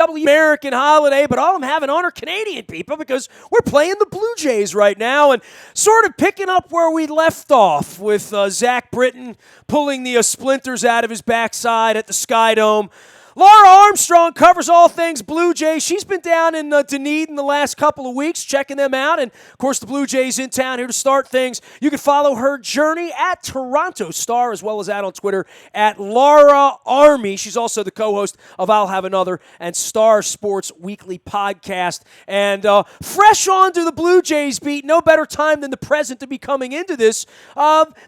American holiday, but all I'm having on are Canadian people because we're playing the Blue Jays right now and sort of picking up where we left off with Zach Britton pulling the splinters out of his backside at the Sky Dome. Laura Armstrong covers all things Blue Jays. She's been down in Dunedin the last couple of weeks, checking them out. And, of course, the Blue Jays in town here to start things. You can follow her journey at Toronto Star, as well as on Twitter at Laura Army. She's also the co-host of I'll Have Another and Star Sports Weekly podcast. And fresh on to the Blue Jays beat, no better time than the present to be coming into this.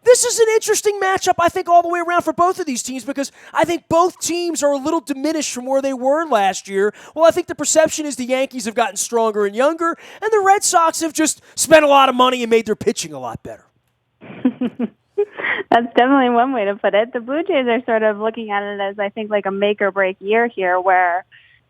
This is an interesting matchup, I think, all the way around for both of these teams because I think both teams are a little diminished from where they were last year. Well, I think the perception is the Yankees have gotten stronger and younger, and the Red Sox have just spent a lot of money and made their pitching a lot better. That's definitely one way to put it. The Blue Jays are sort of looking at it as, I think, like a make or break year here where,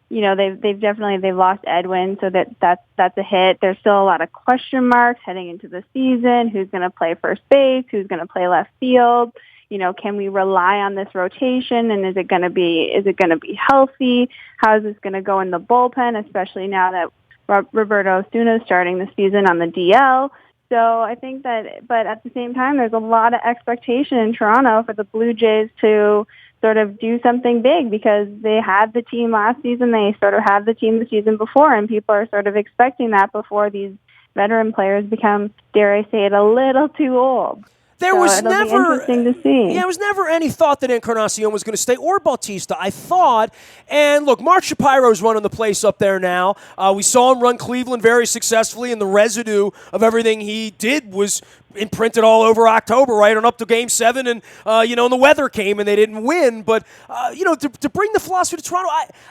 you know, they've lost Edwin, so that's a hit. There's still a lot of question marks heading into the season. Who's going to play first base? Who's going to play left field? You know, can we rely on this rotation, and is it going to be healthy? How is this going to go in the bullpen, especially now that Roberto Osuna is starting the season on the DL? So I think that, but at the same time, there's a lot of expectation in Toronto for the Blue Jays to sort of do something big because they had the team last season, they sort of had the team the season before, and people are sort of expecting that before these veteran players become, dare I say it, a little too old. There was never interesting to see. Yeah, there was never any thought that Encarnacion was going to stay or Bautista. I thought, and look, Mark Shapiro's running the place up there now. We saw him run Cleveland very successfully, and the residue of everything he did was imprinted all over October, right on up to Game 7, and and the weather came and they didn't win. But to bring the philosophy to Toronto,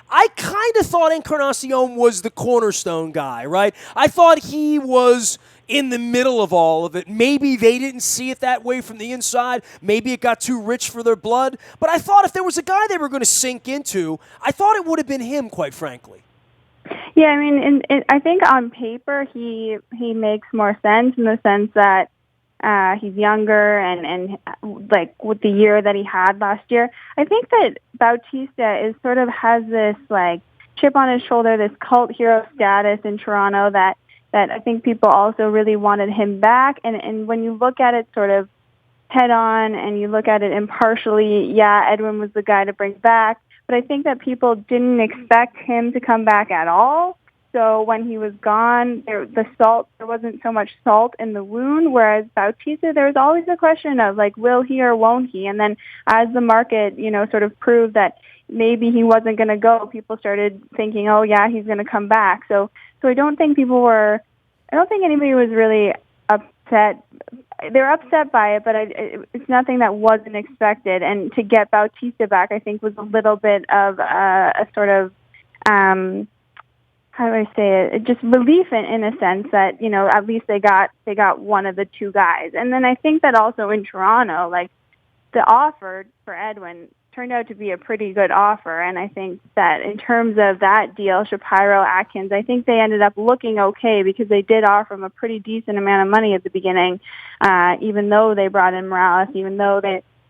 I kind of thought Encarnacion was the cornerstone guy, right? I thought he was in the middle of all of it. Maybe they didn't see it that way from the inside. Maybe it got too rich for their blood. But I thought if there was a guy they were going to sink into, I thought it would have been him, quite frankly. Yeah, I mean, I think on paper he makes more sense in the sense that he's younger and like with the year that he had last year. I think that Bautista is sort of has this like chip on his shoulder, this cult hero status in Toronto that I think people also really wanted him back. And when you look at it sort of head on and you look at it impartially, yeah, Edwin was the guy to bring back. But I think that people didn't expect him to come back at all. So when he was gone, there wasn't so much salt in the wound, whereas Bautista, there was always a question of, like, will he or won't he? And then as the market, sort of proved that maybe he wasn't going to go, people started thinking, oh, yeah, he's going to come back. So I don't think anybody was really upset. They're upset by it, but it's nothing that wasn't expected. And to get Bautista back, I think, was a little bit of a sort of, how do I say it? Just relief in a sense that, at least they got one of the two guys. And then I think that also in Toronto, like the offer for Edwin turned out to be a pretty good offer. And I think that in terms of that deal, Shapiro, Atkins, I think they ended up looking okay because they did offer him a pretty decent amount of money at the beginning, even though they brought in Morales, even though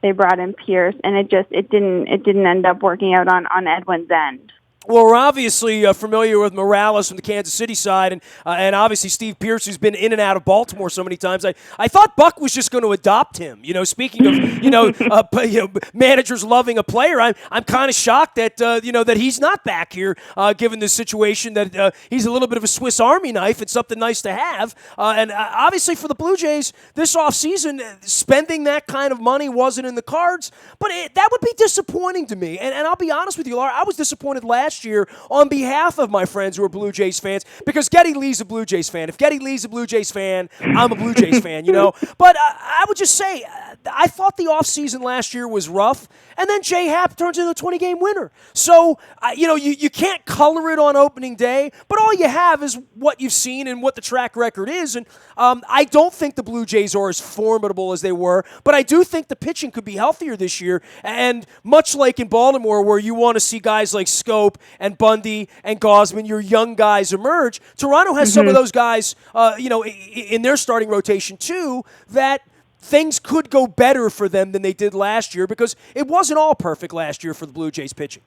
they brought in Pierce, and it didn't end up working out on Edwin's end. Well, we're obviously familiar with Morales from the Kansas City side, and obviously Steve Pierce, who's been in and out of Baltimore so many times. I thought Buck was just going to adopt him. Speaking of managers loving a player, I'm kind of shocked that that he's not back here, given the situation that he's a little bit of a Swiss Army knife. It's something nice to have, and obviously for the Blue Jays this offseason, spending that kind of money wasn't in the cards. But that would be disappointing to me, and I'll be honest with you, Laura, I was disappointed last year on behalf of my friends who are Blue Jays fans because Geddy Lee's a Blue Jays fan. If Geddy Lee's a Blue Jays fan, I'm a Blue Jays fan, But I would just say I thought the offseason last year was rough, and then Jay Happ turns into a 20-game winner. So, you can't color it on opening day, but all you have is what you've seen and what the track record is. And I don't think the Blue Jays are as formidable as they were, but I do think the pitching could be healthier this year. And much like in Baltimore, where you want to see guys like Scope and Bundy and Gausman, your young guys emerge, Toronto has some of those guys, in their starting rotation too, that things could go better for them than they did last year because it wasn't all perfect last year for the Blue Jays pitching.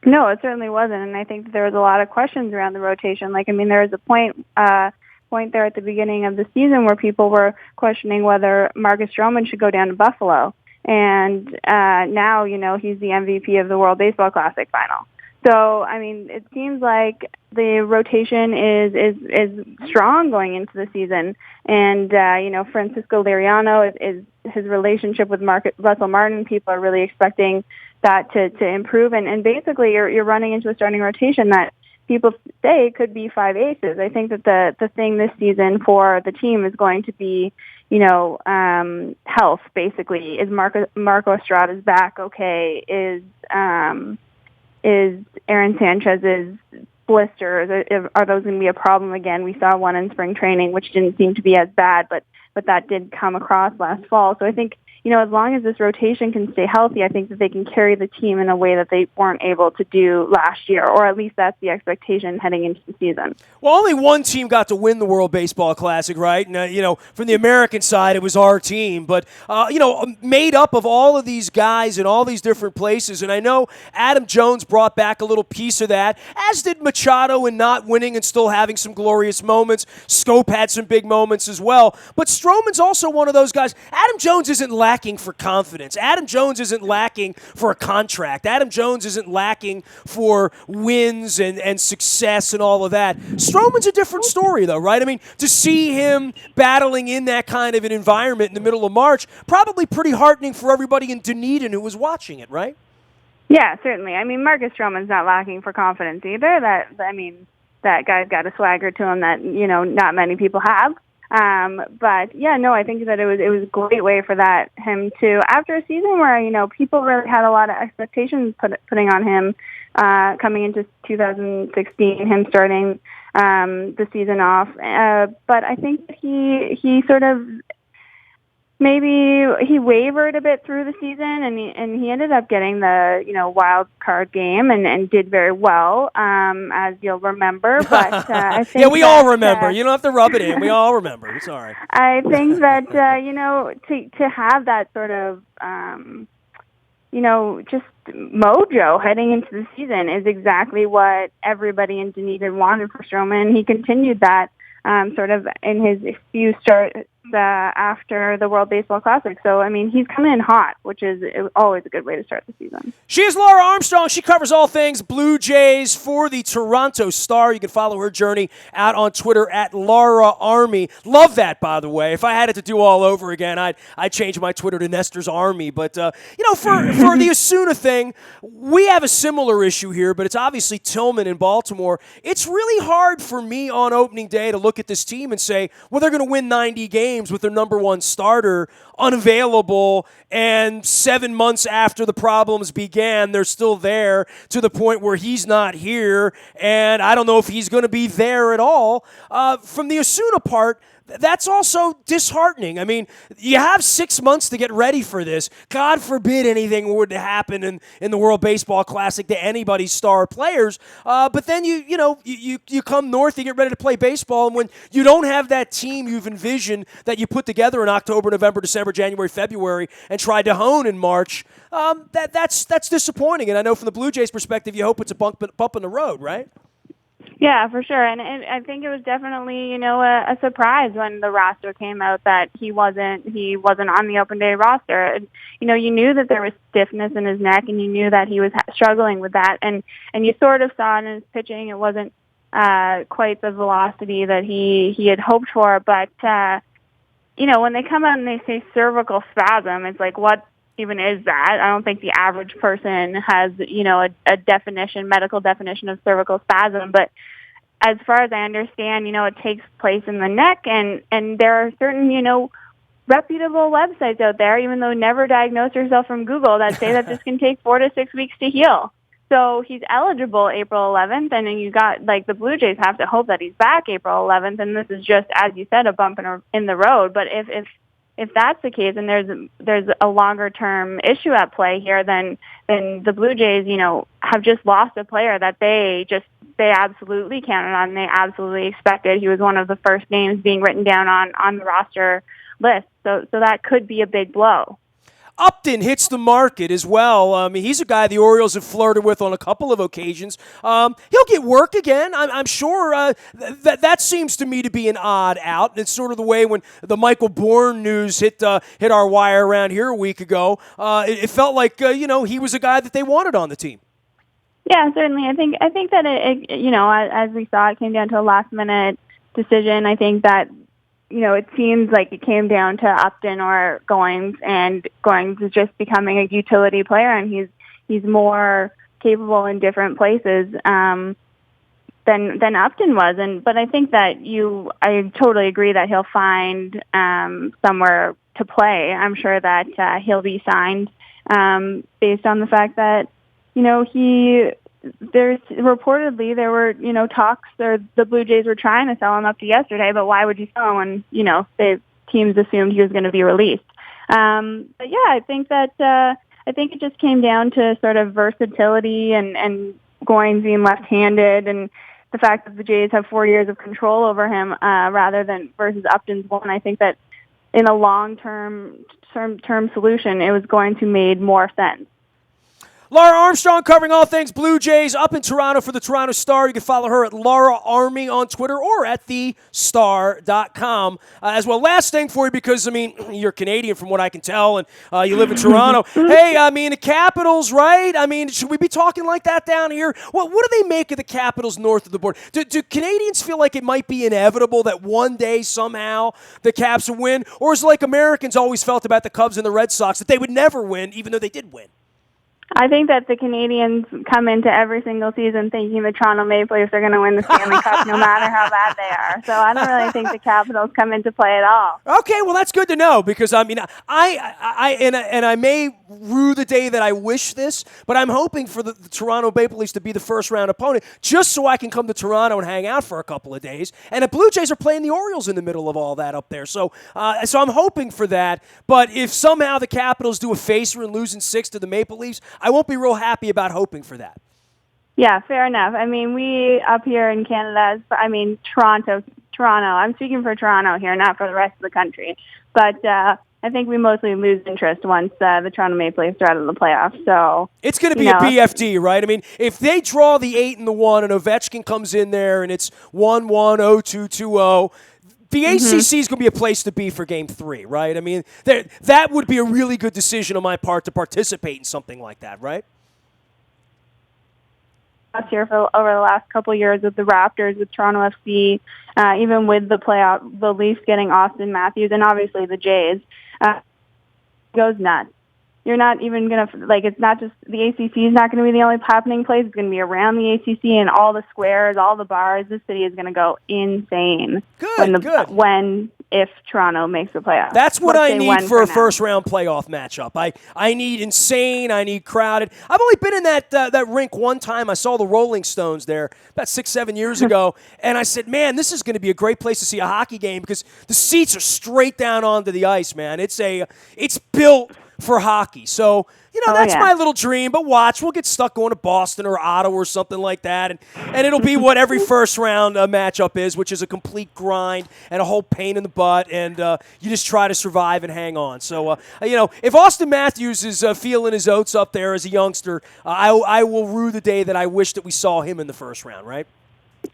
No, it certainly wasn't, and I think that there was a lot of questions around the rotation. Like, I mean, there was a point there at the beginning of the season where people were questioning whether Marcus Stroman should go down to Buffalo, and now he's the MVP of the World Baseball Classic final. So, I mean, it seems like the rotation is strong going into the season, and Francisco Liriano is his relationship with Russell Martin. People are really expecting that to improve, and basically you're running into a starting rotation that people say could be five aces. I think that the thing this season for the team is going to be health. Basically, is Marco Estrada's back okay? Is Aaron Sanchez's blisters, are those going to be a problem again? We saw one in spring training, which didn't seem to be as bad, but that did come across last fall. So I think, as long as this rotation can stay healthy, I think that they can carry the team in a way that they weren't able to do last year, or at least that's the expectation heading into the season. Well, only one team got to win the World Baseball Classic, right? And, from the American side, it was our team. But, made up of all of these guys in all these different places. And I know Adam Jones brought back a little piece of that, as did Machado in not winning and still having some glorious moments. Scope had some big moments as well. But Stroman's also one of those guys. Adam Jones isn't lacking for confidence. Adam Jones isn't lacking for a contract. Adam Jones isn't lacking for wins and success and all of that. Stroman's a different story, though, right? I mean, to see him battling in that kind of an environment in the middle of March, probably pretty heartening for everybody in Dunedin who was watching it, right? Yeah, certainly. I mean, Marcus Stroman's not lacking for confidence either. That guy's got a swagger to him that, not many people have. But yeah, no, I think that it was a great way for him to, after a season where, people really had a lot of expectations putting on him, coming into 2016, him starting, the season off. But I think that he sort of, maybe he wavered a bit through the season, and he ended up getting the wild card game and did very well, as you'll remember. But I think yeah, we all remember. You don't have to rub it in. We all remember. It's all right. I think that to have that sort of just mojo heading into the season is exactly what everybody in Dunedin wanted for Stroman. He continued that sort of in his few starts after the World Baseball Classic. So, I mean, he's coming in hot, which is always a good way to start the season. She is Laura Armstrong. She covers all things Blue Jays for the Toronto Star. You can follow her journey out on Twitter at Laura Army. Love that, by the way. If I had it to do all over again, I'd change my Twitter to Nestor's Army. But, for the Osuna thing, we have a similar issue here, but it's obviously Tillman in Baltimore. It's really hard for me on opening day to look at this team and say, well, they're going to win 90 games with their number one starter unavailable, and 7 months after the problems began, they're still there to the point where he's not here, and I don't know if he's going to be there at all. From the Osuna part, that's also disheartening. I mean, you have 6 months to get ready for this. God forbid anything would happen in the World Baseball Classic to anybody's star players. But then you come north, you get ready to play baseball, and when you don't have that team you've envisioned that you put together in October, November, December, January, February, and tried to hone in March, that's disappointing. And I know from the Blue Jays' perspective, you hope it's a bump in the road, right? Yeah, for sure. And I think it was definitely, a surprise when the roster came out that he wasn't on the open day roster. And, you knew that there was stiffness in his neck, and you knew that he was struggling with that. And you sort of saw in his pitching, it wasn't quite the velocity that he had hoped for. But, when they come out and they say cervical spasm, it's like, what even is that? I don't think the average person has, a definition, medical definition of cervical spasm. But as far as I understand, it takes place in the neck, and there are certain, reputable websites out there, even though never diagnose yourself from Google, that say that this can take 4 to 6 weeks to heal. So he's eligible April 11th, and then you got, the Blue Jays have to hope that he's back April 11th, and this is just, as you said, a bump in the road. But if that's the case, and there's a longer term issue at play here, then the Blue Jays, have just lost a player that they absolutely counted on. They absolutely expected. He was one of the first names being written down on the roster list. So that could be a big blow. Upton hits the market as well. I mean, he's a guy the Orioles have flirted with on a couple of occasions. He'll get work again, I'm sure. That seems to me to be an odd out. It's sort of the way when the Michael Bourne news hit our wire around here a week ago. It felt like he was a guy that they wanted on the team. Yeah, certainly. I think that it as we saw, it came down to a last minute decision. I think that it seems like it came down to Upton or Goings, and Goings is just becoming a utility player, and he's more capable in different places than Upton was. But I think that I totally agree that he'll find somewhere to play. I'm sure that he'll be signed based on the fact that there were talks, or the Blue Jays were trying to sell him up to yesterday, but why would you sell him when the teams assumed he was going to be released? But yeah, I think it just came down to sort of versatility and Goins being left-handed, and the fact that the Jays have 4 years of control over him rather than versus Upton's one. I think that in a long-term solution, it was going to make more sense. Laura Armstrong covering all things Blue Jays up in Toronto for the Toronto Star. You can follow her at Laura Army on Twitter or at thestar.com as well. Last thing for you, because, you're Canadian from what I can tell, and you live in Toronto. Hey, the Capitals, right? Should we be talking like that down here? What do they make of the Capitals north of the border? Do Canadians feel like it might be inevitable that one day somehow the Caps will win? Or is it like Americans always felt about the Cubs and the Red Sox, that they would never win even though they did win? I think that the Canadians come into every single season thinking the Toronto Maple Leafs are going to win the Stanley Cup no matter how bad they are. So I don't really think the Capitals come into play at all. Okay, well, that's good to know, because, I may rue the day that I wish this, but I'm hoping for the Toronto Maple Leafs to be the first-round opponent just so I can come to Toronto and hang out for a couple of days. And the Blue Jays are playing the Orioles in the middle of all that up there. So I'm hoping for that. But if somehow the Capitals do a facer and lose in 6 to the Maple Leafs, I won't be real happy about hoping for that. Yeah, fair enough. We up here in Canada, Toronto. I'm speaking for Toronto here, not for the rest of the country. But I think we mostly lose interest once the Toronto Maple Leafs are out of the playoffs. So it's going to be a BFD, right? If they draw the 8 and the 1 and Ovechkin comes in there and it's 1-1, 0-2, 2-0, the ACC is going to be a place to be for Game 3, right? That would be a really good decision on my part to participate in something like that, right? Last year, over the last couple of years with the Raptors, with Toronto FC, even with the Leafs getting Austin Matthews, and obviously the Jays, goes nuts. You're not even going to, it's not just, the ACC is not going to be the only happening place. It's going to be around the ACC and all the squares, all the bars. This city is going to go insane if Toronto makes the playoffs. That's what I need for a first-round playoff matchup. I need insane. I need crowded. I've only been in that rink one time. I saw the Rolling Stones there about 6-7 years ago, and I said, man, this is going to be a great place to see a hockey game because the seats are straight down onto the ice, man. It's built for hockey. So, that's my little dream. But watch, we'll get stuck going to Boston or Ottawa or something like that. And it'll be what every first-round matchup is, which is a complete grind and a whole pain in the butt. And you just try to survive and hang on. So, if Austin Matthews is feeling his oats up there as a youngster, I will rue the day that I wish that we saw him in the first round, right?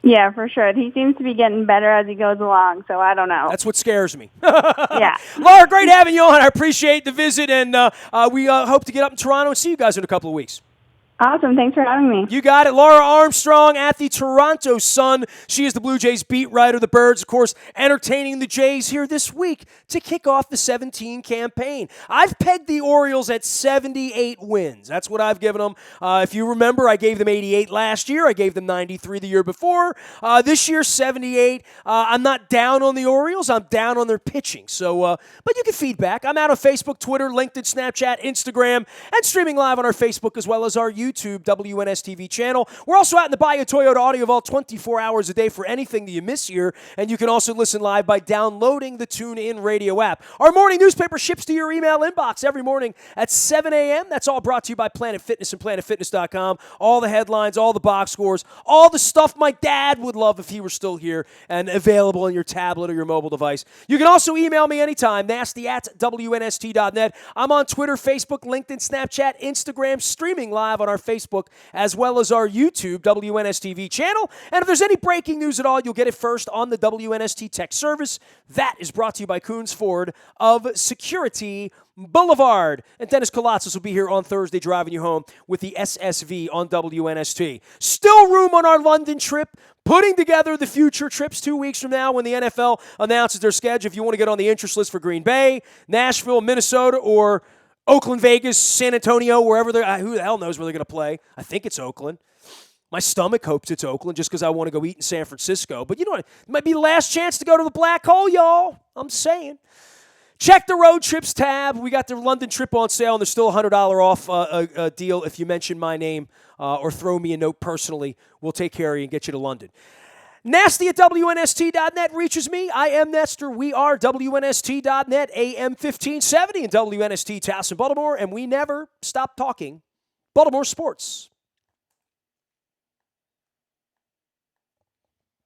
Yeah, for sure. He seems to be getting better as he goes along, so I don't know. That's what scares me. Yeah. Laura, great having you on. I appreciate the visit, and we hope to get up in Toronto and see you guys in a couple of weeks. Awesome. Thanks for having me. You got it. Laura Armstrong at the Toronto Sun. She is the Blue Jays beat writer. The Birds, of course, entertaining the Jays here this week to kick off the 17 campaign. I've pegged the Orioles at 78 wins. That's what I've given them. If you remember, I gave them 88 last year. I gave them 93 the year before. This year, 78. I'm not down on the Orioles. I'm down on their pitching. So, but you can feedback. I'm out on Facebook, Twitter, LinkedIn, Snapchat, Instagram, and streaming live on our Facebook as well as our YouTube YouTube WNSTV channel. We're also out in the Bayou Toyota Audio Vault 24 hours a day for anything that you miss here, and you can also listen live by downloading the TuneIn Radio app. Our morning newspaper ships to your email inbox every morning at 7 a.m. That's all brought to you by Planet Fitness and PlanetFitness.com. All the headlines, all the box scores, all the stuff my dad would love if he were still here and available on your tablet or your mobile device. You can also email me anytime, nasty@WNST.net. I'm on Twitter, Facebook, LinkedIn, Snapchat, Instagram, streaming live on our Facebook as well as our YouTube WNSTV channel. And if there's any breaking news at all, you'll get it first on the WNST Tech Service. That is brought to you by Coons Ford of Security Boulevard. And Dennis Kolatzis will be here on Thursday driving you home with the SSV on WNST. Still room on our London trip. Putting together the future trips 2 weeks from now when the NFL announces their schedule. If you want to get on the interest list for Green Bay, Nashville, Minnesota, or Oakland, Vegas, San Antonio, wherever they're, who the hell knows where they're going to play. I think it's Oakland. My stomach hopes it's Oakland just because I want to go eat in San Francisco. But you know what? It might be the last chance to go to the black hole, y'all. I'm saying. Check the road trips tab. We got the London trip on sale, and there's still a $100 off a deal if you mention my name or throw me a note personally. We'll take care of you and get you to London. Nasty at WNST.net reaches me. I am Nestor. We are WNST.net, AM 1570 and WNST Towson, Baltimore, and we never stop talking Baltimore sports.